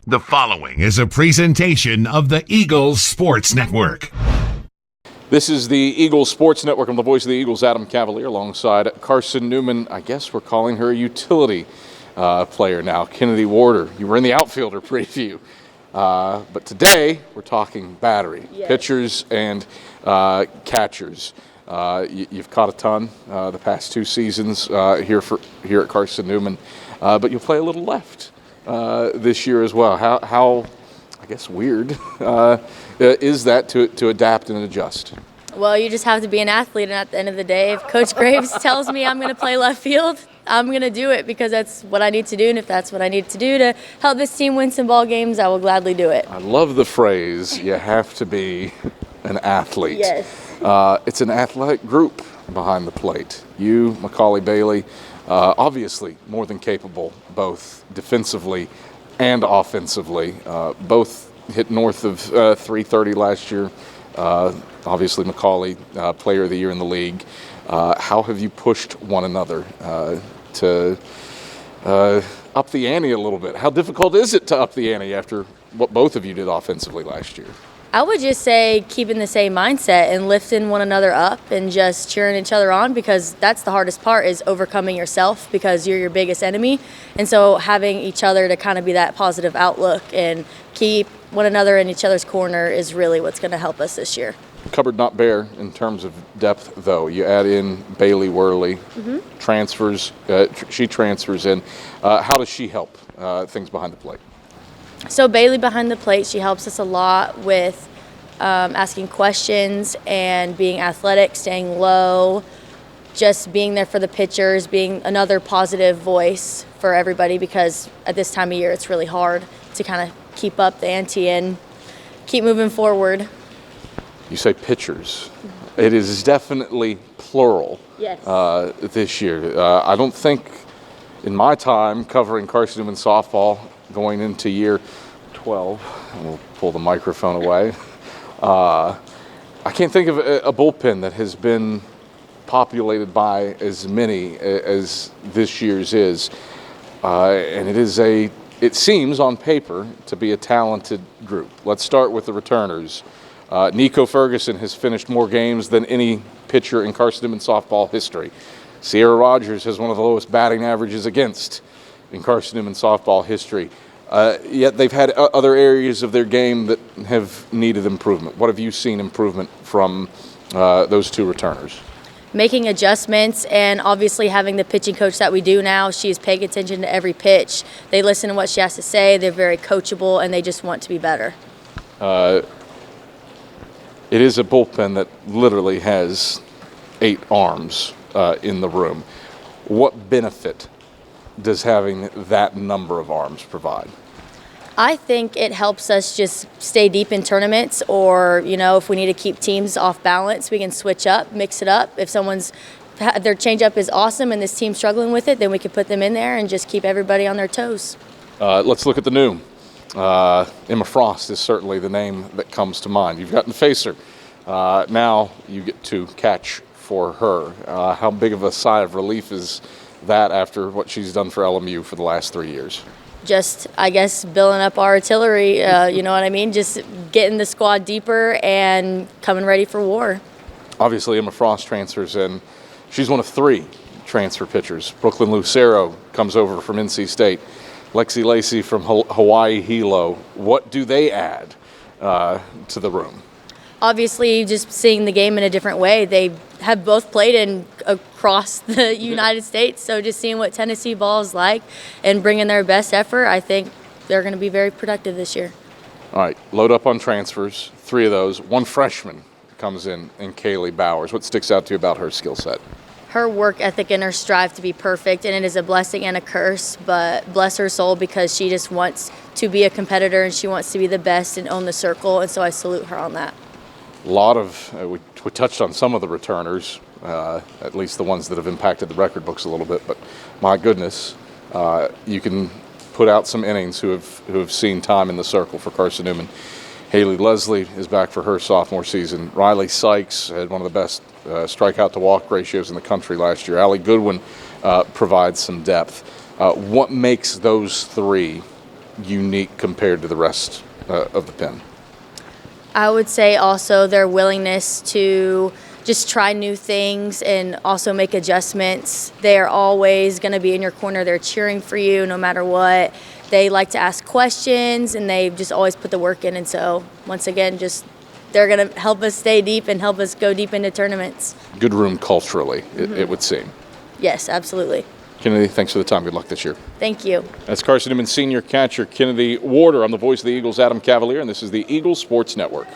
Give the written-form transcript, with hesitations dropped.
The following is a presentation of the Eagles Sports Network. This is the Eagles Sports Network. I'm the voice of the Eagles, Adam Cavalier, alongside Carson-Newman. I guess we're calling her a utility player now, Kennady Warder. You were in the outfielder preview. But today, we're talking battery, pitchers and catchers. You've caught a ton the past two seasons here at Carson-Newman, but you'll play a little left this year as well. How I guess, weird is that to adapt and adjust? Well, you just have to be an athlete, and at the end of the day, if Coach Graves tells me I'm going to play left field, I'm going to do it because that's what I need to do, and if that's what I need to do to help this team win some ball games, I will gladly do it. I love the phrase, you have to be an athlete. Yes. It's an athletic group behind the plate. You, Macaulay Bailey, obviously more than capable, both defensively and offensively. Both hit north of 330 last year. Obviously, Macaulay, Player of the Year in the league. How have you pushed one another to up the ante a little bit? How difficult is it to up the ante after what both of you did offensively last year? I would just say keeping the same mindset and lifting one another up and just cheering each other on, because that's the hardest part, is overcoming yourself, because you're your biggest enemy. And so having each other to kind of be that positive outlook and keep one another in each other's corner is really what's going to help us this year. Cupboard not bare in terms of depth, though. You add in Bailey Worley, transfers. She transfers in. How does she help things behind the plate? So Bailey behind the plate, she helps us a lot with asking questions and being athletic, staying low, just being there for the pitchers, being another positive voice for everybody, because at this time of year it's really hard to kind of keep up the ante and keep moving forward. You say pitchers. It is definitely plural this year. I don't think in my time covering Carson-Newman Softball going into year 12, and we'll pull the microphone away, I can't think of a bullpen that has been populated by as many as this year's is. And it seems on paper to be a talented group. Let's start with the returners. Nico Ferguson has finished more games than any pitcher in Carson-Newman Softball history. Sierra Rogers has one of the lowest batting averages against in Carson-Newman Softball history. Yet they've had other areas of their game that have needed improvement. What have you seen improvement from those two returners? Making adjustments, and obviously having the pitching coach that we do now. She's paying attention to every pitch. They listen to what she has to say. They're very coachable, and they just want to be better. It is a bullpen that literally has 8 arms in the room. What benefit does having that number of arms provide? I think it helps us just stay deep in tournaments, or, if we need to keep teams off balance, we can switch up, mix it up. If their changeup is awesome and this team's struggling with it, then we can put them in there and just keep everybody on their toes. Let's look at the new. Emma Frost is certainly the name that comes to mind. You've gotten to face her. Now you get to catch for her. How big of a sigh of relief is that after what she's done for LMU for the last 3 years? Just, I guess, building up our artillery, you know what I mean? Just getting the squad deeper and coming ready for war. Obviously, Emma Frost transfers in. She's one of 3 transfer pitchers. Brooklyn Lucero comes over from NC State. Lexi Lacey from Hawaii Hilo. What do they add to the room? Obviously, just seeing the game in a different way. They have both played across the United States, so just seeing what Tennessee ball is like and bringing their best effort, I think they're going to be very productive this year. All right, load up on transfers, 3 of those. 1 freshman comes in Kaylee Bowers. What sticks out to you about her skill set? Her work ethic and her strive to be perfect, and it is a blessing and a curse, but bless her soul, because she just wants to be a competitor and she wants to be the best and own the circle, and so I salute her on that. A lot of, we touched on some of the returners, at least the ones that have impacted the record books a little bit, but my goodness, you can put out some innings who have seen time in the circle for Carson-Newman. Haley Leslie is back for her sophomore season. Riley Sykes had one of the best strikeout to walk ratios in the country last year. Allie Goodwin provides some depth. What makes those 3 unique compared to the rest of the pen? I would say also their willingness to just try new things and also make adjustments. They are always going to be in your corner. They're cheering for you no matter what. They like to ask questions, and they just always put the work in. And so, once again, just they're going to help us stay deep and help us go deep into tournaments. Good room culturally, it would seem. Yes, absolutely. Kennedy, thanks for the time. Good luck this year. Thank you. That's Carson-Newman senior catcher Kennady Warder. I'm the voice of the Eagles, Adam Cavalier, and this is the Eagles Sports Network.